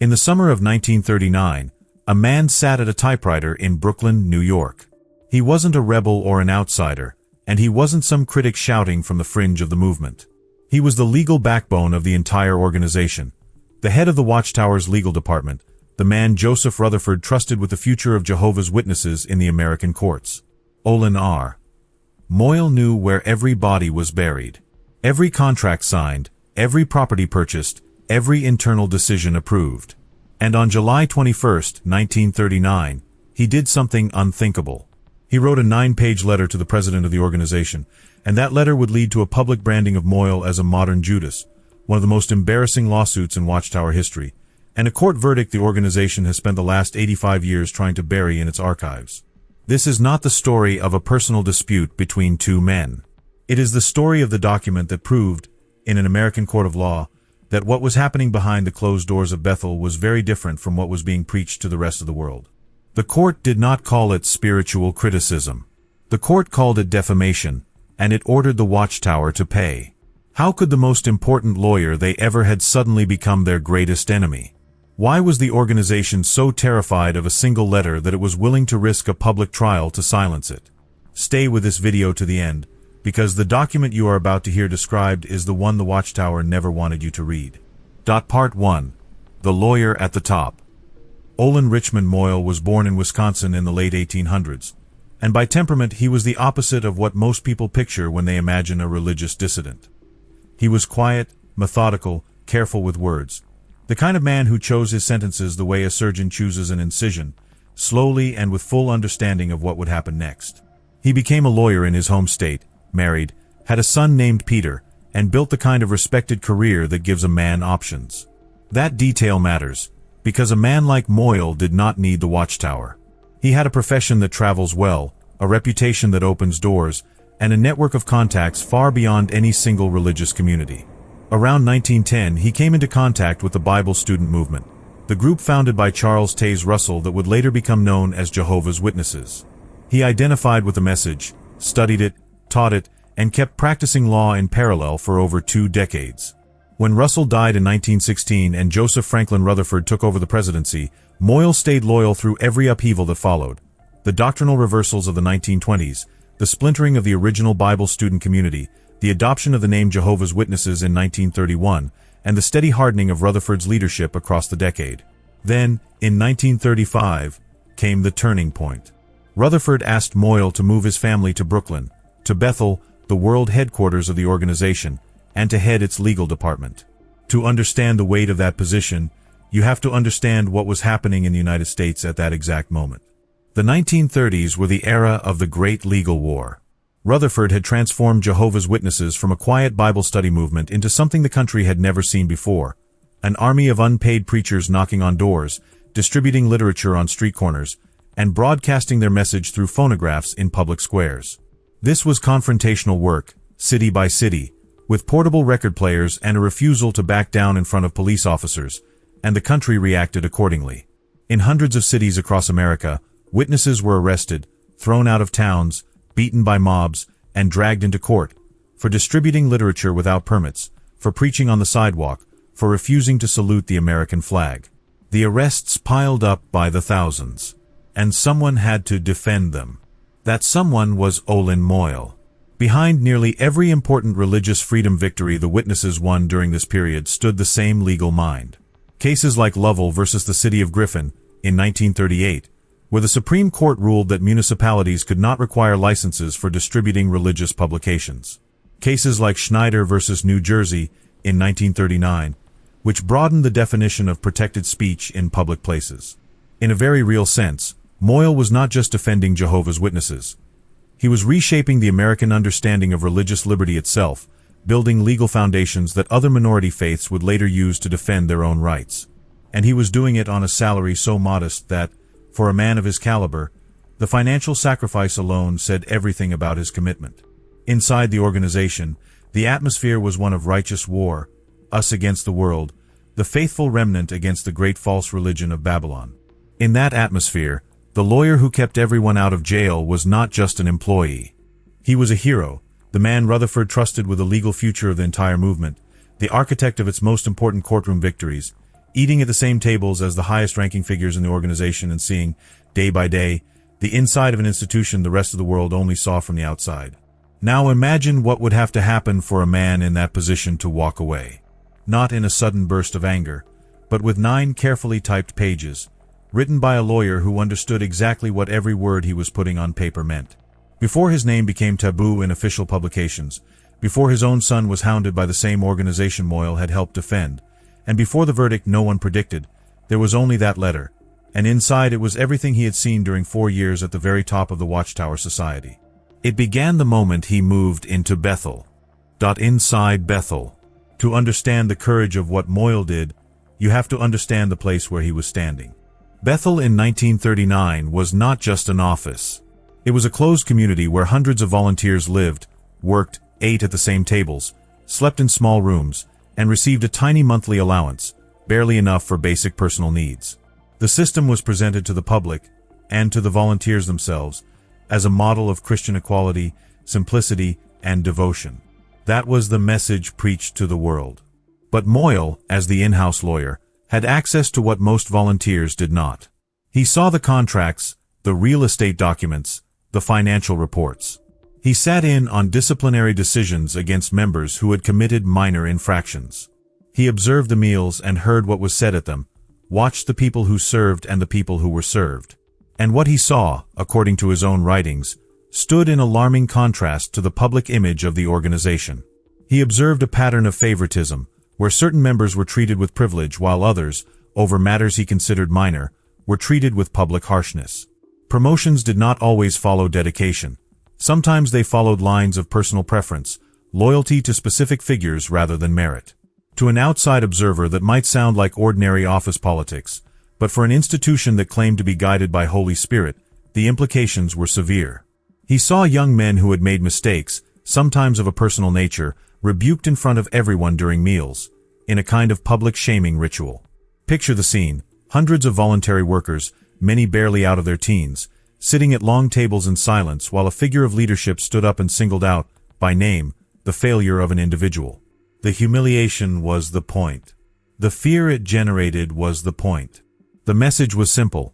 In the summer of 1939, a man sat at a typewriter in Brooklyn, New York. He wasn't a rebel or an outsider, and he wasn't some critic shouting from the fringe of the movement. He was the legal backbone of the entire organization, the head of the Watchtower's legal department, the man Joseph Rutherford trusted with the future of Jehovah's Witnesses in the American courts. Olin R. Moyle knew where every body was buried, every contract signed, every property purchased, every internal decision approved. And on July 21, 1939, he did something unthinkable. He wrote a 9-page letter to the president of the organization, and that letter would lead to a public branding of Moyle as a modern Judas, one of the most embarrassing lawsuits in Watchtower history, and a court verdict the organization has spent the last 85 years trying to bury in its archives. This is not the story of a personal dispute between two men. It is the story of the document that proved, in an American court of law, that what was happening behind the closed doors of Bethel was very different from what was being preached to the rest of the world. The court did not call it spiritual criticism. The court called it defamation, and it ordered the Watchtower to pay. How could the most important lawyer they ever had suddenly become their greatest enemy? Why was the organization so terrified of a single letter that it was willing to risk a public trial to silence it? Stay with this video to the end, because the document you are about to hear described is the one the Watchtower never wanted you to read. Part 1. The Lawyer at the Top. Olin Richmond Moyle was born in Wisconsin in the late 1800s, and by temperament he was the opposite of what most people picture when they imagine a religious dissident. He was quiet, methodical, careful with words, the kind of man who chose his sentences the way a surgeon chooses an incision, slowly and with full understanding of what would happen next. He became a lawyer in his home state, married, had a son named Peter, and built the kind of respected career that gives a man options. That detail matters, because a man like Moyle did not need the Watchtower. He had a profession that travels well, a reputation that opens doors, and a network of contacts far beyond any single religious community. Around 1910, he came into contact with the Bible student movement, the group founded by Charles Taze Russell that would later become known as Jehovah's Witnesses. He identified with the message, studied it, taught it, and kept practicing law in parallel for over 2 decades. When Russell died in 1916 and Joseph Franklin Rutherford took over the presidency, Moyle stayed loyal through every upheaval that followed. The doctrinal reversals of the 1920s, the splintering of the original Bible student community, the adoption of the name Jehovah's Witnesses in 1931, and the steady hardening of Rutherford's leadership across the decade. Then, in 1935, came the turning point. Rutherford asked Moyle to move his family to Brooklyn, to Bethel, the world headquarters of the organization, and to head its legal department. To understand the weight of that position, you have to understand what was happening in the United States at that exact moment. The 1930s were the era of the Great Legal War. Rutherford had transformed Jehovah's Witnesses from a quiet Bible study movement into something the country had never seen before, an army of unpaid preachers knocking on doors, distributing literature on street corners, and broadcasting their message through phonographs in public squares. This was confrontational work, city by city, with portable record players and a refusal to back down in front of police officers, and the country reacted accordingly. In hundreds of cities across America, witnesses were arrested, thrown out of towns, beaten by mobs, and dragged into court, for distributing literature without permits, for preaching on the sidewalk, for refusing to salute the American flag. The arrests piled up by the thousands, and someone had to defend them. That someone was Olin Moyle. Behind nearly every important religious freedom victory the witnesses won during this period stood the same legal mind. Cases like Lovell versus the City of Griffin, in 1938, where the Supreme Court ruled that municipalities could not require licenses for distributing religious publications. Cases like Schneider versus New Jersey, in 1939, which broadened the definition of protected speech in public places. In a very real sense, Moyle was not just defending Jehovah's Witnesses. He was reshaping the American understanding of religious liberty itself, building legal foundations that other minority faiths would later use to defend their own rights. And he was doing it on a salary so modest that, for a man of his caliber, the financial sacrifice alone said everything about his commitment. Inside the organization, the atmosphere was one of righteous war, us against the world, the faithful remnant against the great false religion of Babylon. In that atmosphere, the lawyer who kept everyone out of jail was not just an employee. He was a hero, the man Rutherford trusted with the legal future of the entire movement, the architect of its most important courtroom victories, eating at the same tables as the highest-ranking figures in the organization and seeing, day by day, the inside of an institution the rest of the world only saw from the outside. Now imagine what would have to happen for a man in that position to walk away. Not in a sudden burst of anger, but with 9 carefully typed pages, written by a lawyer who understood exactly what every word he was putting on paper meant. Before his name became taboo in official publications, before his own son was hounded by the same organization Moyle had helped defend, and before the verdict no one predicted, there was only that letter, and inside it was everything he had seen during 4 years at the very top of the Watchtower society. It began the moment he moved into Bethel. Inside Bethel. To understand the courage of what Moyle did, you have to understand the place where he was standing. Bethel in 1939 was not just an office. It was a closed community where hundreds of volunteers lived, worked, ate at the same tables, slept in small rooms, and received a tiny monthly allowance, barely enough for basic personal needs. The system was presented to the public, and to the volunteers themselves, as a model of Christian equality, simplicity, and devotion. That was the message preached to the world. But Moyle, as the in-house lawyer, had access to what most volunteers did not. He saw the contracts, the real estate documents, the financial reports. He sat in on disciplinary decisions against members who had committed minor infractions. He observed the meals and heard what was said at them, watched the people who served and the people who were served. And what he saw, according to his own writings, stood in alarming contrast to the public image of the organization. He observed a pattern of favoritism, where certain members were treated with privilege while others, over matters he considered minor, were treated with public harshness. Promotions did not always follow dedication. Sometimes they followed lines of personal preference, loyalty to specific figures rather than merit. To an outside observer that might sound like ordinary office politics, but for an institution that claimed to be guided by Holy Spirit, the implications were severe. He saw young men who had made mistakes, sometimes of a personal nature, rebuked in front of everyone during meals, in a kind of public shaming ritual. Picture the scene: hundreds of voluntary workers, many barely out of their teens, sitting at long tables in silence while a figure of leadership stood up and singled out, by name, the failure of an individual. The humiliation was the point. The fear it generated was the point. The message was simple: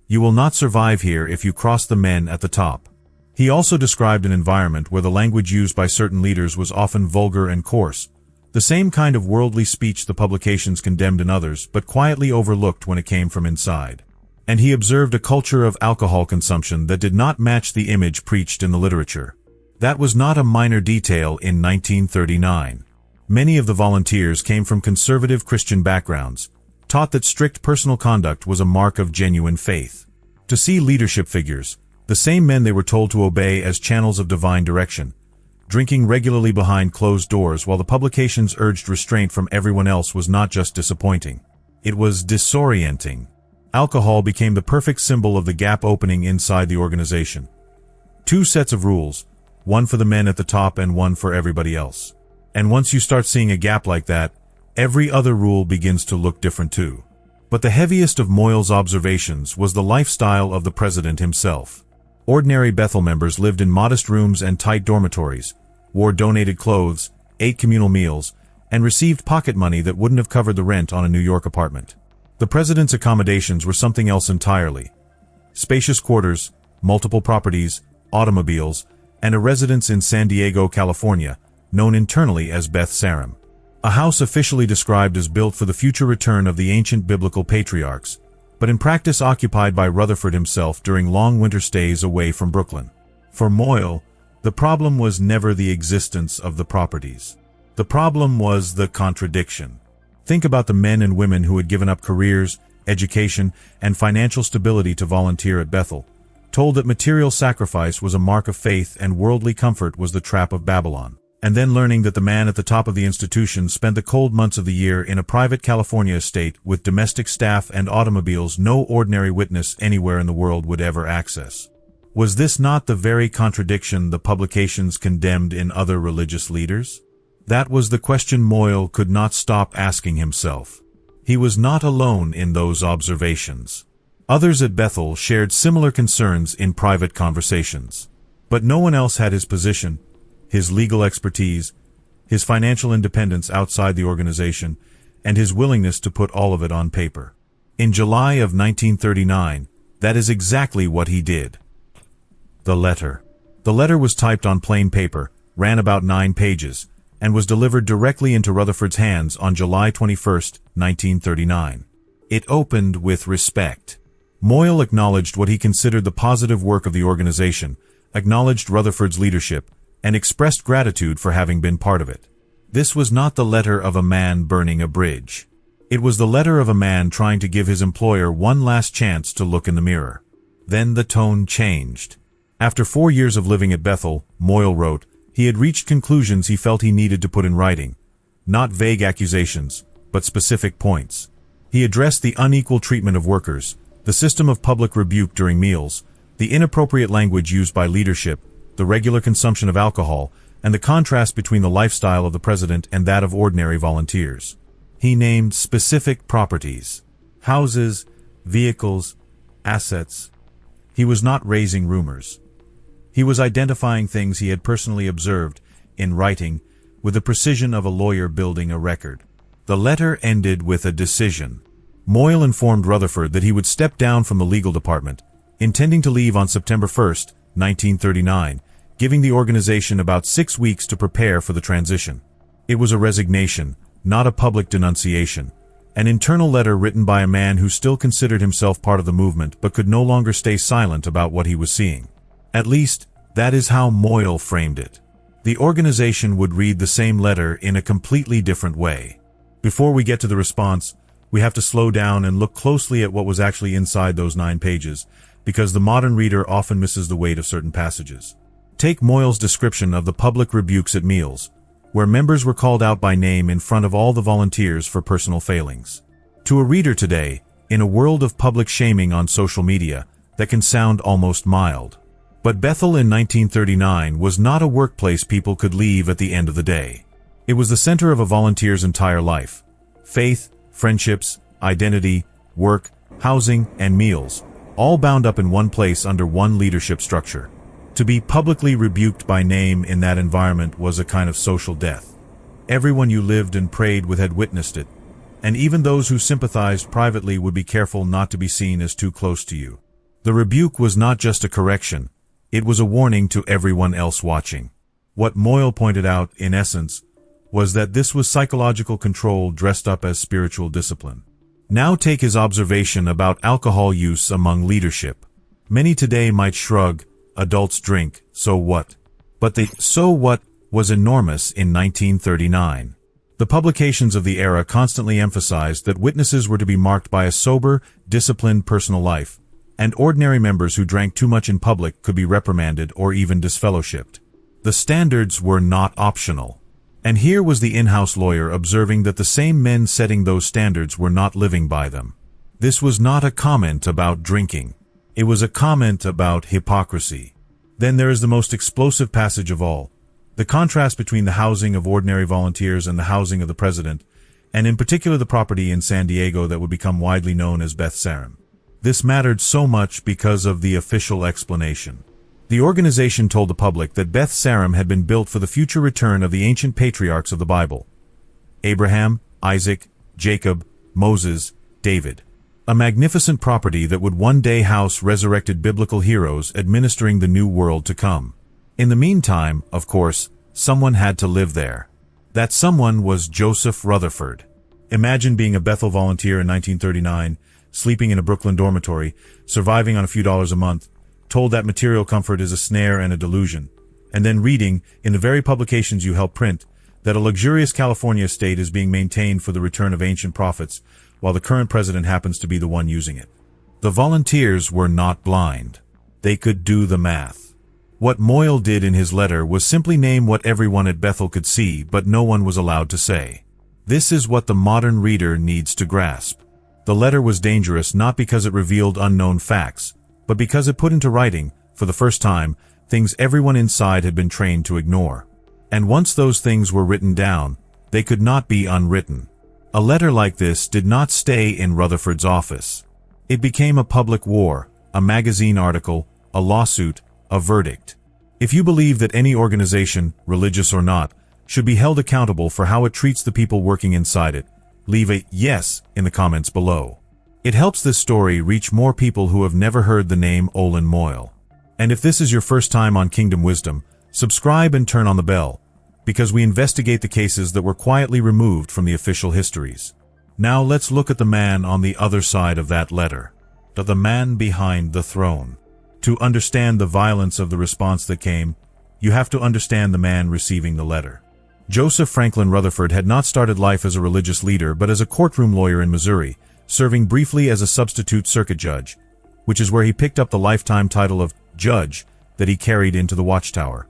you will not survive here if you cross the men at the top. He also described an environment where the language used by certain leaders was often vulgar and coarse, the same kind of worldly speech the publications condemned in others but quietly overlooked when it came from inside. And he observed a culture of alcohol consumption that did not match the image preached in the literature. That was not a minor detail in 1939. Many of the volunteers came from conservative Christian backgrounds, taught that strict personal conduct was a mark of genuine faith. To see leadership figures, the same men they were told to obey as channels of divine direction, drinking regularly behind closed doors while the publications urged restraint from everyone else was not just disappointing. It was disorienting. Alcohol became the perfect symbol of the gap opening inside the organization. 2 sets of rules, one for the men at the top and one for everybody else. And once you start seeing a gap like that, every other rule begins to look different too. But the heaviest of Moyle's observations was the lifestyle of the president himself. Ordinary Bethel members lived in modest rooms and tight dormitories, wore donated clothes, ate communal meals, and received pocket money that wouldn't have covered the rent on a New York apartment. The president's accommodations were something else entirely. Spacious quarters, multiple properties, automobiles, and a residence in San Diego, California, known internally as Beth Sarim. A house officially described as built for the future return of the ancient biblical patriarchs, but in practice occupied by Rutherford himself during long winter stays away from Brooklyn. For Moyle, the problem was never the existence of the properties. The problem was the contradiction. Think about the men and women who had given up careers, education, and financial stability to volunteer at Bethel, told that material sacrifice was a mark of faith and worldly comfort was the trap of Babylon. And then learning that the man at the top of the institution spent the cold months of the year in a private California estate with domestic staff and automobiles no ordinary witness anywhere in the world would ever access. Was this not the very contradiction the publications condemned in other religious leaders? That was the question Moyle could not stop asking himself. He was not alone in those observations. Others at Bethel shared similar concerns in private conversations. But no one else had his position, his legal expertise, his financial independence outside the organization, and his willingness to put all of it on paper. In July of 1939, that is exactly what he did. The letter. The letter was typed on plain paper, ran about 9 pages, and was delivered directly into Rutherford's hands on July 21, 1939. It opened with respect. Moyle acknowledged what he considered the positive work of the organization, acknowledged Rutherford's leadership, and expressed gratitude for having been part of it. This was not the letter of a man burning a bridge. It was the letter of a man trying to give his employer one last chance to look in the mirror. Then the tone changed. After 4 years of living at Bethel, Moyle wrote, he had reached conclusions he felt he needed to put in writing. Not vague accusations, but specific points. He addressed the unequal treatment of workers, the system of public rebuke during meals, the inappropriate language used by leadership, the regular consumption of alcohol, and the contrast between the lifestyle of the president and that of ordinary volunteers. He named specific properties, houses, vehicles, assets. He was not raising rumors. He was identifying things he had personally observed, in writing, with the precision of a lawyer building a record. The letter ended with a decision. Moyle informed Rutherford that he would step down from the legal department, intending to leave on September 1, 1939, giving the organization about 6 weeks to prepare for the transition. It was a resignation, not a public denunciation, an internal letter written by a man who still considered himself part of the movement but could no longer stay silent about what he was seeing. At least, that is how Moyle framed it. The organization would read the same letter in a completely different way. Before we get to the response, we have to slow down and look closely at what was actually inside those 9 pages, because the modern reader often misses the weight of certain passages. Take Moyle's description of the public rebukes at meals, where members were called out by name in front of all the volunteers for personal failings. To a reader today, in a world of public shaming on social media, that can sound almost mild. But Bethel in 1939 was not a workplace people could leave at the end of the day. It was the center of a volunteer's entire life. Faith, friendships, identity, work, housing, and meals, all bound up in one place under one leadership structure. To be publicly rebuked by name in that environment was a kind of social death. Everyone you lived and prayed with had witnessed it, and even those who sympathized privately would be careful not to be seen as too close to you. The rebuke was not just a correction, it was a warning to everyone else watching. What Moyle pointed out, in essence, was that this was psychological control dressed up as spiritual discipline. Now take his observation about alcohol use among leadership. Many today might shrug, adults drink, so what? But the so what was enormous in 1939. The publications of the era constantly emphasized that witnesses were to be marked by a sober, disciplined personal life, and ordinary members who drank too much in public could be reprimanded or even disfellowshipped. The standards were not optional. And here was the in-house lawyer observing that the same men setting those standards were not living by them. This was not a comment about drinking. It was a comment about hypocrisy. Then there is the most explosive passage of all, the contrast between the housing of ordinary volunteers and the housing of the president, and in particular the property in San Diego that would become widely known as Beth Sarim. This mattered so much because of the official explanation. The organization told the public that Beth Sarim had been built for the future return of the ancient patriarchs of the Bible: Abraham, Isaac, Jacob, Moses, David. A magnificent property that would one day house resurrected biblical heroes administering the new world to come. In the meantime, of course, someone had to live there. That someone was Joseph Rutherford. Imagine being a Bethel volunteer in 1939, sleeping in a Brooklyn dormitory, surviving on a few dollars a month, told that material comfort is a snare and a delusion, and then reading, in the very publications you help print, that a luxurious California estate is being maintained for the return of ancient prophets, while the current president happens to be the one using it. The volunteers were not blind. They could do the math. What Moyle did in his letter was simply name what everyone at Bethel could see, but no one was allowed to say. This is what the modern reader needs to grasp. The letter was dangerous not because it revealed unknown facts, but because it put into writing, for the first time, things everyone inside had been trained to ignore. And once those things were written down, they could not be unwritten. A letter like this did not stay in Rutherford's office. It became a public war, a magazine article, a lawsuit, a verdict. If you believe that any organization, religious or not, should be held accountable for how it treats the people working inside it, Leave a yes in the comments below. It helps this story reach more people who have never heard the name Olin Moyle. And if this is your first time on Kingdom Wisdom, subscribe and turn on the bell, because we investigate the cases that were quietly removed from the official histories. Now let's look at the man on the other side of that letter. The man behind the throne. To understand the violence of the response that came, you have to understand the man receiving the letter. Joseph Franklin Rutherford had not started life as a religious leader but as a courtroom lawyer in Missouri, serving briefly as a substitute circuit judge, which is where he picked up the lifetime title of judge that he carried into the Watchtower.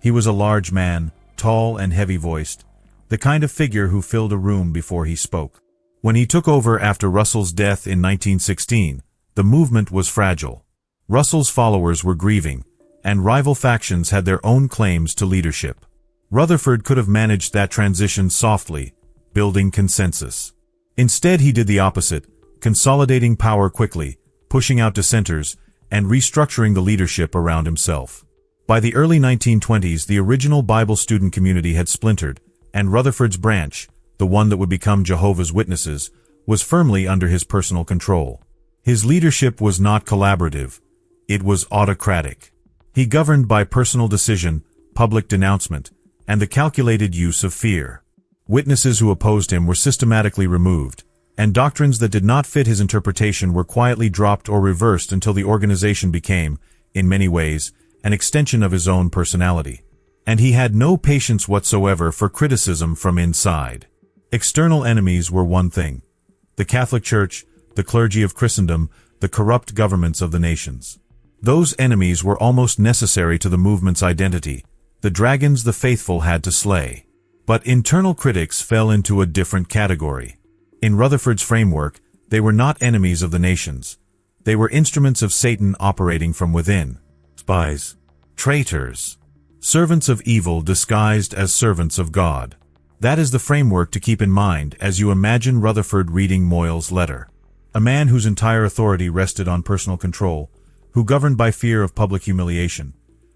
He was a large man, tall and heavy-voiced, the kind of figure who filled a room before he spoke. When he took over after Russell's death in 1916, the movement was fragile. Russell's followers were grieving, and rival factions had their own claims to leadership. Rutherford could have managed that transition softly, building consensus. Instead, he did the opposite, consolidating power quickly, pushing out dissenters, and restructuring the leadership around himself. By the early 1920s, the original Bible student community had splintered, and Rutherford's branch, the one that would become Jehovah's Witnesses, was firmly under his personal control. His leadership was not collaborative, it was autocratic. He governed by personal decision, public denouncement, and the calculated use of fear. Witnesses who opposed him were systematically removed, and doctrines that did not fit his interpretation were quietly dropped or reversed until the organization became, in many ways, an extension of his own personality. And he had no patience whatsoever for criticism from inside. External enemies were one thing: the Catholic Church, the clergy of Christendom, the corrupt governments of the nations. Those enemies were almost necessary to the movement's identity, the dragons the faithful had to slay. But internal critics fell into a different category. In Rutherford's framework, they were not enemies of the nations. They were instruments of Satan operating from within. Spies, traitors, servants of evil disguised as servants of God. That is the framework to keep in mind as you imagine Rutherford reading Moyle's letter. A man whose entire authority rested on personal control, who governed by fear of public humiliation,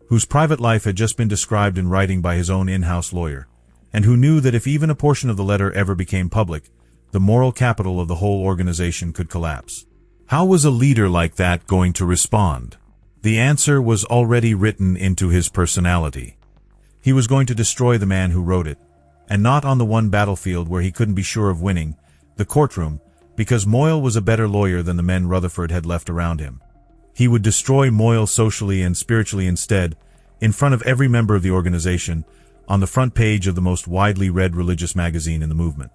whose private life had just been described in writing by his own in-house lawyer, and who knew that if even a portion of the letter ever became public, the moral capital of the whole organization could collapse. How was a leader like that going to respond? The answer was already written into his personality. He was going to destroy the man who wrote it, and not on the one battlefield where he couldn't be sure of winning, the courtroom, because Moyle was a better lawyer than the men Rutherford had left around him. He would destroy Moyle socially and spiritually instead, in front of every member of the organization, on the front page of the most widely read religious magazine in the movement.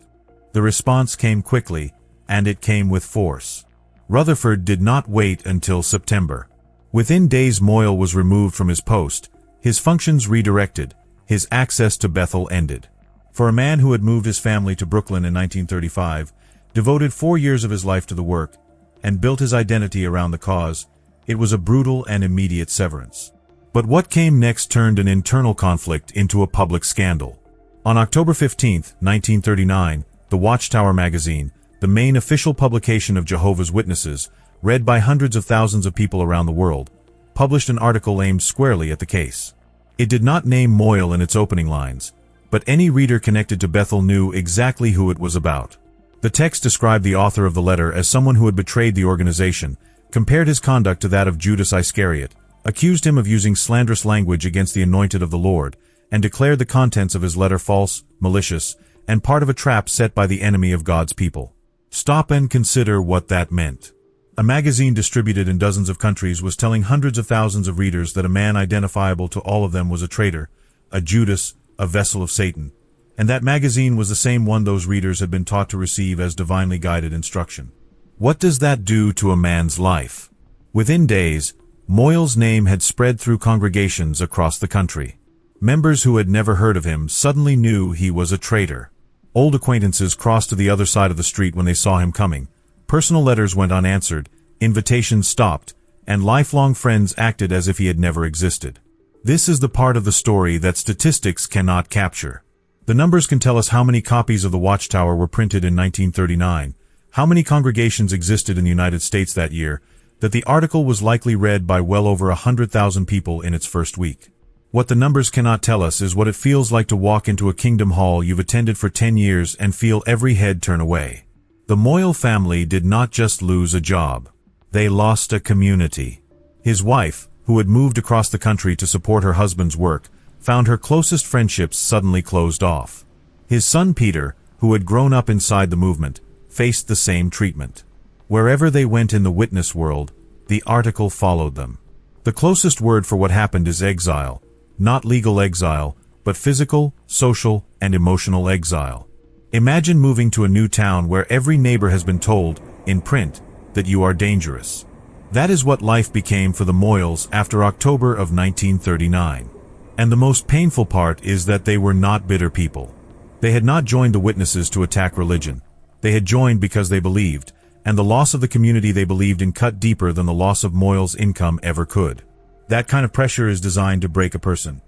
The response came quickly, and it came with force. Rutherford did not wait until September. Within days, Moyle was removed from his post, his functions redirected, his access to Bethel ended. For a man who had moved his family to Brooklyn in 1935, devoted 4 years of his life to the work, and built his identity around the cause, it was a brutal and immediate severance. But what came next turned an internal conflict into a public scandal. On October 15, 1939, the Watchtower magazine, the main official publication of Jehovah's Witnesses, read by hundreds of thousands of people around the world, published an article aimed squarely at the case. It did not name Moyle in its opening lines, but any reader connected to Bethel knew exactly who it was about. The text described the author of the letter as someone who had betrayed the organization, compared his conduct to that of Judas Iscariot, accused him of using slanderous language against the anointed of the Lord, and declared the contents of his letter false, malicious, and part of a trap set by the enemy of God's people. Stop and consider what that meant. A magazine distributed in dozens of countries was telling hundreds of thousands of readers that a man identifiable to all of them was a traitor, a Judas, a vessel of Satan, and that magazine was the same one those readers had been taught to receive as divinely guided instruction. What does that do to a man's life? Within days, Moyle's name had spread through congregations across the country. Members who had never heard of him suddenly knew he was a traitor. Old acquaintances crossed to the other side of the street when they saw him coming. Personal letters went unanswered, invitations stopped, and lifelong friends acted as if he had never existed. This is the part of the story that statistics cannot capture. The numbers can tell us how many copies of the Watchtower were printed in 1939, how many congregations existed in the United States that year, that the article was likely read by well over 100,000 people in its first week. What the numbers cannot tell us is what it feels like to walk into a kingdom hall you've attended for 10 years and feel every head turn away. The Moyle family did not just lose a job. They lost a community. His wife, who had moved across the country to support her husband's work, found her closest friendships suddenly closed off. His son Peter, who had grown up inside the movement, faced the same treatment. Wherever they went in the witness world, the article followed them. The closest word for what happened is exile, not legal exile, but physical, social, and emotional exile. Imagine moving to a new town where every neighbor has been told, in print, that you are dangerous. That is what life became for the Moyles after October of 1939. And the most painful part is that they were not bitter people. They had not joined the witnesses to attack religion. They had joined because they believed, and the loss of the community they believed in cut deeper than the loss of Moyle's income ever could. That kind of pressure is designed to break a person.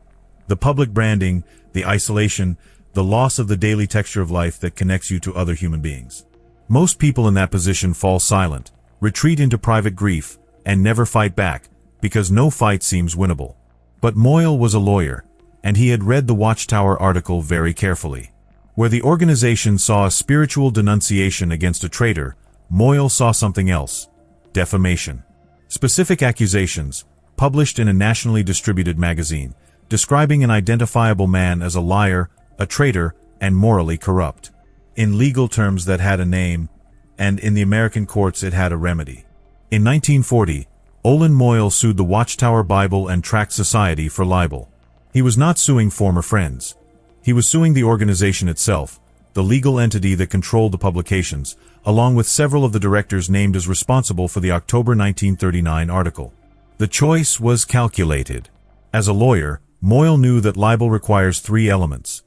The public branding, the isolation, the loss of the daily texture of life that connects you to other human beings. Most people in that position fall silent, retreat into private grief, and never fight back, because no fight seems winnable. But Moyle was a lawyer, and he had read the Watchtower article very carefully. Where the organization saw a spiritual denunciation against a traitor, Moyle saw something else: defamation. Specific accusations, published in a nationally distributed magazine, describing an identifiable man as a liar, a traitor, and morally corrupt. In legal terms that had a name, and in the American courts it had a remedy. In 1940, Olin Moyle sued the Watchtower Bible and Tract Society for libel. He was not suing former friends. He was suing the organization itself, the legal entity that controlled the publications, along with several of the directors named as responsible for the October 1939 article. The choice was calculated. As a lawyer, Moyle knew that libel requires three elements: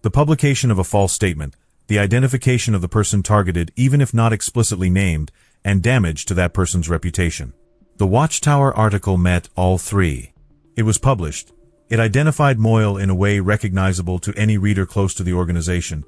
the publication of a false statement, the identification of the person targeted even if not explicitly named, and damage to that person's reputation. The Watchtower article met all three. It was published. It identified Moyle in a way recognizable to any reader close to the organization,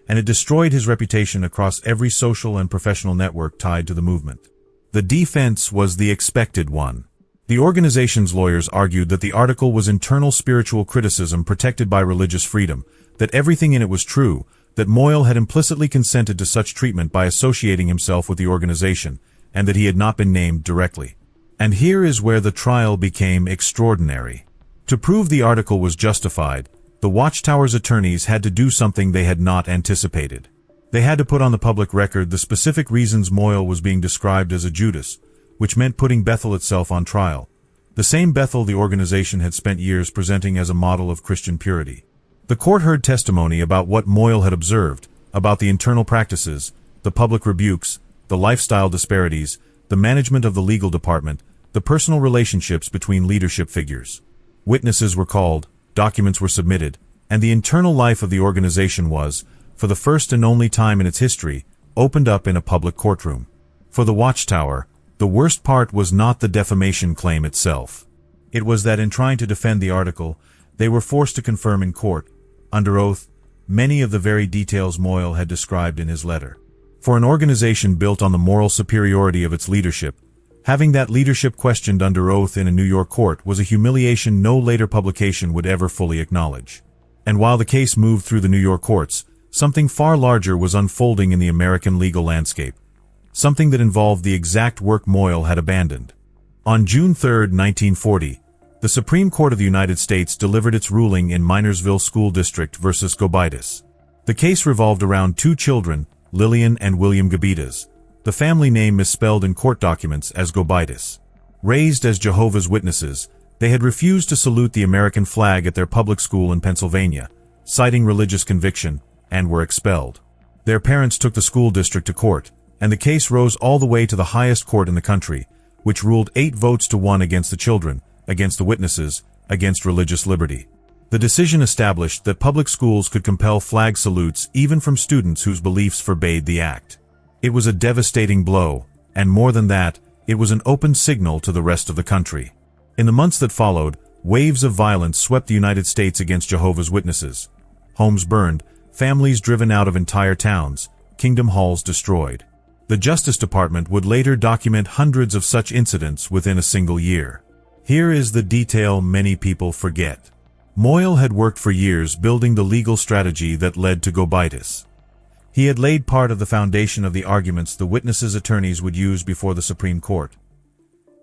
and it destroyed his reputation across every social and professional network tied to the movement. The defense was the expected one. The organization's lawyers argued that the article was internal spiritual criticism protected by religious freedom, that everything in it was true, that Moyle had implicitly consented to such treatment by associating himself with the organization, and that he had not been named directly. And here is where the trial became extraordinary. To prove the article was justified, the Watchtower's attorneys had to do something they had not anticipated. They had to put on the public record the specific reasons Moyle was being described as a Judas, which meant putting Bethel itself on trial, the same Bethel the organization had spent years presenting as a model of Christian purity. The court heard testimony about what Moyle had observed, about the internal practices, the public rebukes, the lifestyle disparities, the management of the legal department, the personal relationships between leadership figures. Witnesses were called, documents were submitted, and the internal life of the organization was, for the first and only time in its history, opened up in a public courtroom. For the Watchtower, the worst part was not the defamation claim itself. It was that in trying to defend the article, they were forced to confirm in court, under oath, many of the very details Moyle had described in his letter. For an organization built on the moral superiority of its leadership, having that leadership questioned under oath in a New York court was a humiliation no later publication would ever fully acknowledge. And while the case moved through the New York courts, something far larger was unfolding in the American legal landscape, something that involved the exact work Moyle had abandoned. On June 3, 1940, the Supreme Court of the United States delivered its ruling in Minersville School District versus Gobitis. The case revolved around two children, Lillian and William Gobitis, the family name misspelled in court documents as Gobitis. Raised as Jehovah's Witnesses, they had refused to salute the American flag at their public school in Pennsylvania, citing religious conviction, and were expelled. Their parents took the school district to court, and the case rose all the way to the highest court in the country, which ruled 8 votes to 1 against the children, against the witnesses, against religious liberty. The decision established that public schools could compel flag salutes even from students whose beliefs forbade the act. It was a devastating blow, and more than that, it was an open signal to the rest of the country. In the months that followed, waves of violence swept the United States against Jehovah's Witnesses. Homes burned, families driven out of entire towns, kingdom halls destroyed. The Justice Department would later document hundreds of such incidents within a single year. Here is the detail many people forget. Moyle had worked for years building the legal strategy that led to Gobitis. He had laid part of the foundation of the arguments the witnesses' attorneys would use before the Supreme Court.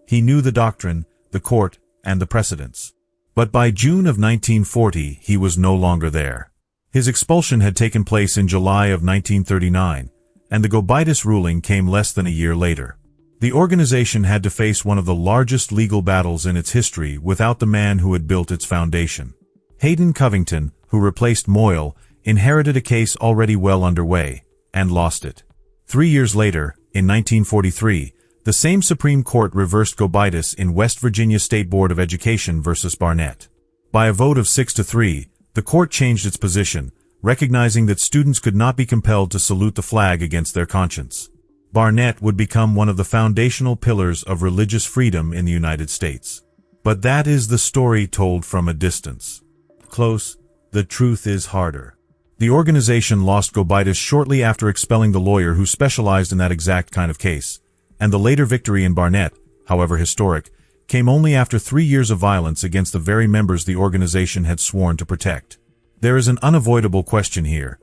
He knew the doctrine, the court, and the precedents. But by June of 1940, he was no longer there. His expulsion had taken place in July of 1939, and the Gobitis ruling came less than a year later. The organization had to face one of the largest legal battles in its history without the man who had built its foundation. Hayden Covington, who replaced Moyle, inherited a case already well underway, and lost it. 3 years later, in 1943, the same Supreme Court reversed Gobitis in West Virginia State Board of Education versus Barnett. By a vote of 6-3, the court changed its position, recognizing that students could not be compelled to salute the flag against their conscience. Barnett would become one of the foundational pillars of religious freedom in the United States. But that is the story told from a distance. Close, the truth is harder. The organization lost Gobitis shortly after expelling the lawyer who specialized in that exact kind of case, and the later victory in Barnett, however historic, came only after 3 years of violence against the very members the organization had sworn to protect. There is an unavoidable question here.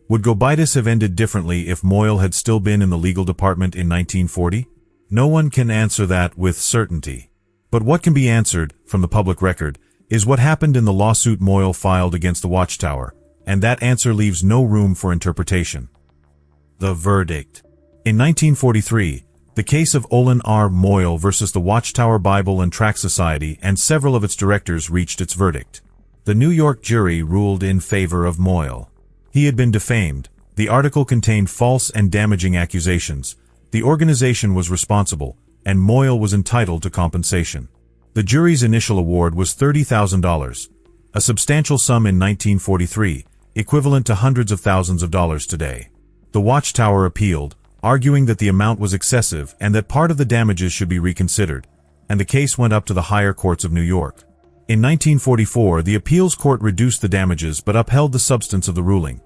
Would Gobitis have ended differently if Moyle had still been in the legal department in 1940? No one can answer that with certainty. But what can be answered, from the public record, is what happened in the lawsuit Moyle filed against the Watchtower, and that answer leaves no room for interpretation. The verdict. In 1943, the case of Olin R. Moyle versus the Watchtower Bible and Tract Society and several of its directors reached its verdict. The New York jury ruled in favor of Moyle. He had been defamed, the article contained false and damaging accusations, the organization was responsible, and Moyle was entitled to compensation. The jury's initial award was $30,000, a substantial sum in 1943, equivalent to hundreds of thousands of dollars today. The Watchtower appealed, arguing that the amount was excessive and that part of the damages should be reconsidered, and the case went up to the higher courts of New York. In 1944, the appeals court reduced the damages but upheld the substance of the ruling.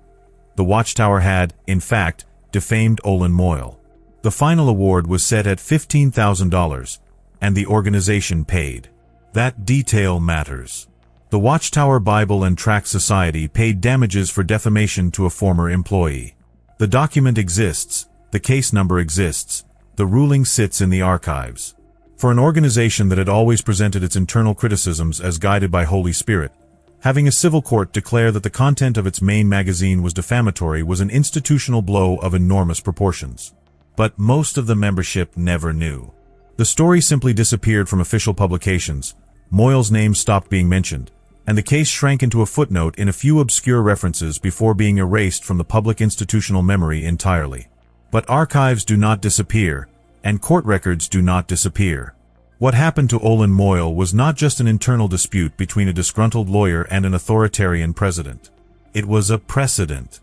The Watchtower had, in fact, defamed Olin Moyle. The final award was set at $15,000, and the organization paid. That detail matters. The Watchtower Bible and Tract Society paid damages for defamation to a former employee. The document exists, the case number exists, the ruling sits in the archives. For an organization that had always presented its internal criticisms as guided by Holy Spirit, having a civil court declare that the content of its main magazine was defamatory was an institutional blow of enormous proportions. But most of the membership never knew. The story simply disappeared from official publications, Moyle's name stopped being mentioned, and the case shrank into a footnote in a few obscure references before being erased from the public institutional memory entirely. But archives do not disappear, and court records do not disappear. What happened to Olin Moyle was not just an internal dispute between a disgruntled lawyer and an authoritarian president. It was a precedent.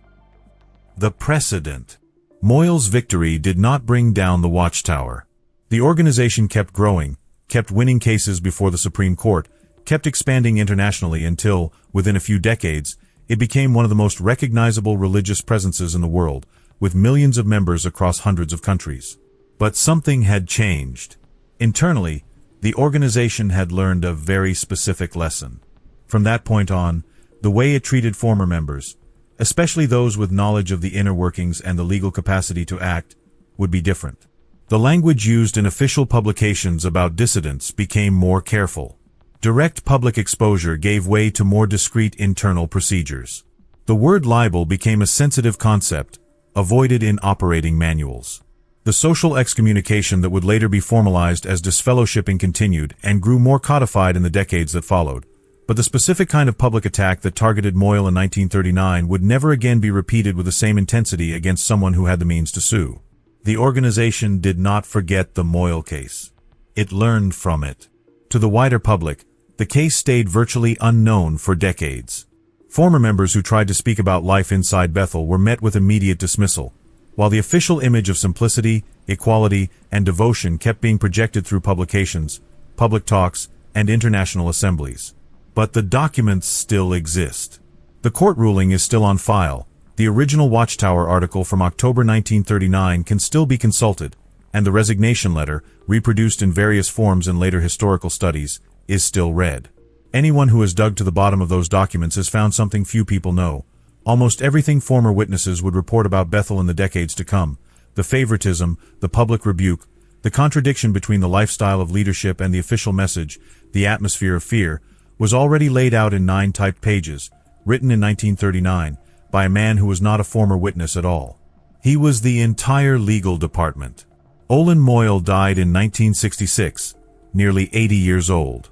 The precedent. Moyle's victory did not bring down the Watchtower. The organization kept growing, kept winning cases before the Supreme Court, kept expanding internationally until, within a few decades, it became one of the most recognizable religious presences in the world, with millions of members across hundreds of countries. But something had changed. Internally, the organization had learned a very specific lesson. From that point on, the way it treated former members, especially those with knowledge of the inner workings and the legal capacity to act, would be different. The language used in official publications about dissidents became more careful. Direct public exposure gave way to more discreet internal procedures. The word libel became a sensitive concept, avoided in operating manuals. The social excommunication that would later be formalized as disfellowshipping continued and grew more codified in the decades that followed. But the specific kind of public attack that targeted Moyle in 1939 would never again be repeated with the same intensity against someone who had the means to sue. The organization did not forget the Moyle case. It learned from it. To the wider public, the case stayed virtually unknown for decades. Former members who tried to speak about life inside Bethel were met with immediate dismissal, while the official image of simplicity, equality, and devotion kept being projected through publications, public talks, and international assemblies. But the documents still exist. The court ruling is still on file. The original Watchtower article from October 1939 can still be consulted, and the resignation letter, reproduced in various forms in later historical studies, is still read. Anyone who has dug to the bottom of those documents has found something few people know. Almost everything former witnesses would report about Bethel in the decades to come. The favoritism, the public rebuke, the contradiction between the lifestyle of leadership and the official message, the atmosphere of fear, was already laid out in 9 typed pages, written in 1939, by a man who was not a former witness at all. He was the entire legal department. Olin Moyle died in 1966, nearly 80 years old.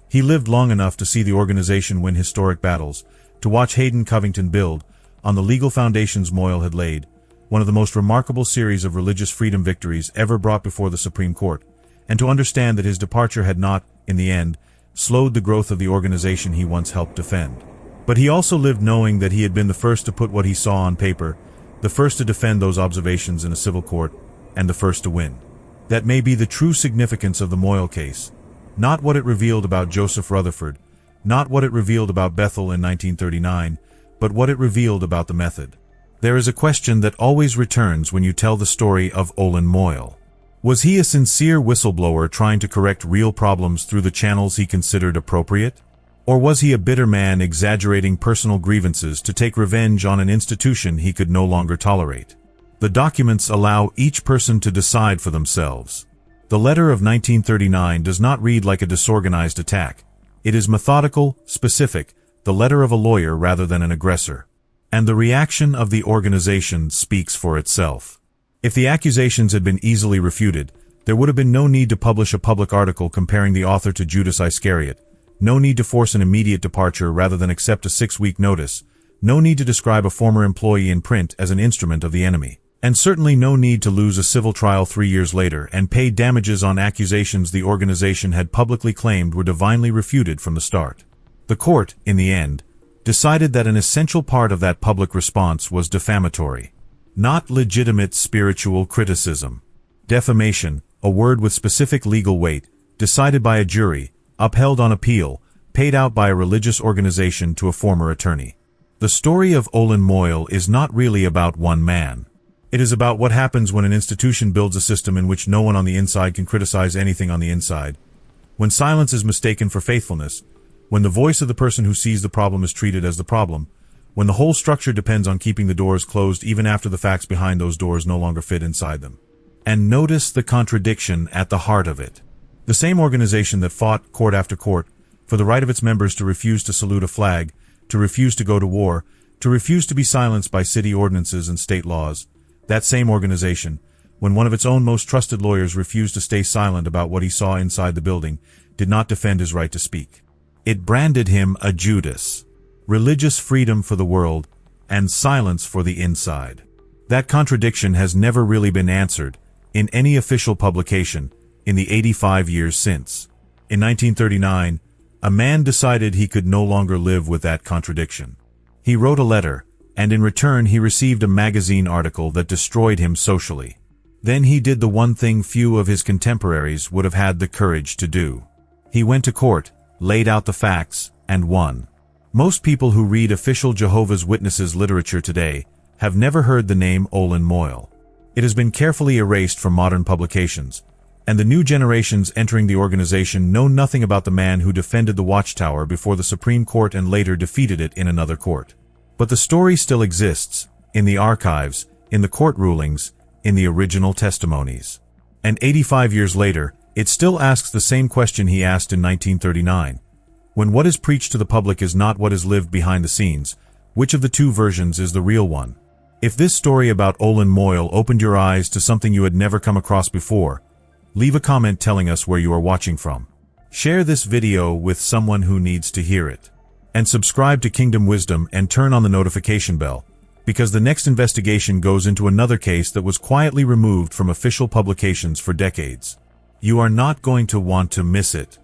He lived long enough to see the organization win historic battles, to watch Hayden Covington build, on the legal foundations Moyle had laid, one of the most remarkable series of religious freedom victories ever brought before the Supreme Court, and to understand that his departure had not, in the end, slowed the growth of the organization he once helped defend. But he also lived knowing that he had been the first to put what he saw on paper, the first to defend those observations in a civil court, and the first to win. That may be the true significance of the Moyle case. Not what it revealed about Joseph Rutherford, not what it revealed about Bethel in 1939, but what it revealed about the method. There is a question that always returns when you tell the story of Olin Moyle. Was he a sincere whistleblower trying to correct real problems through the channels he considered appropriate? Or was he a bitter man exaggerating personal grievances to take revenge on an institution he could no longer tolerate? The documents allow each person to decide for themselves. The letter of 1939 does not read like a disorganized attack. It is methodical, specific, the letter of a lawyer rather than an aggressor. And the reaction of the organization speaks for itself. If the accusations had been easily refuted, there would have been no need to publish a public article comparing the author to Judas Iscariot, no need to force an immediate departure rather than accept a 6-week notice, no need to describe a former employee in print as an instrument of the enemy, and certainly no need to lose a civil trial 3 years later and pay damages on accusations the organization had publicly claimed were divinely refuted from the start. The court, in the end, decided that an essential part of that public response was defamatory, not legitimate spiritual criticism. Defamation, a word with specific legal weight, decided by a jury, upheld on appeal, paid out by a religious organization to a former attorney. The story of Olin Moyle is not really about one man. It is about what happens when an institution builds a system in which no one on the inside can criticize anything on the inside, when silence is mistaken for faithfulness, when the voice of the person who sees the problem is treated as the problem, when the whole structure depends on keeping the doors closed even after the facts behind those doors no longer fit inside them. And notice the contradiction at the heart of it. The same organization that fought, court after court, for the right of its members to refuse to salute a flag, to refuse to go to war, to refuse to be silenced by city ordinances and state laws, that same organization, when one of its own most trusted lawyers refused to stay silent about what he saw inside the building, did not defend his right to speak. It branded him a Judas. Religious freedom for the world, and silence for the inside. That contradiction has never really been answered, in any official publication, in the 85 years since. In 1939, a man decided he could no longer live with that contradiction. He wrote a letter, and in return he received a magazine article that destroyed him socially. Then he did the one thing few of his contemporaries would have had the courage to do. He went to court, laid out the facts, and won. Most people who read official Jehovah's Witnesses literature today have never heard the name Olin Moyle. It has been carefully erased from modern publications, and the new generations entering the organization know nothing about the man who defended the Watchtower before the Supreme Court and later defeated it in another court. But the story still exists, in the archives, in the court rulings, in the original testimonies. And 85 years later, it still asks the same question he asked in 1939. When what is preached to the public is not what is lived behind the scenes, which of the two versions is the real one? If this story about Olin Moyle opened your eyes to something you had never come across before, leave a comment telling us where you are watching from. Share this video with someone who needs to hear it. And subscribe to Kingdom Wisdom and turn on the notification bell, because the next investigation goes into another case that was quietly removed from official publications for decades. You are not going to want to miss it.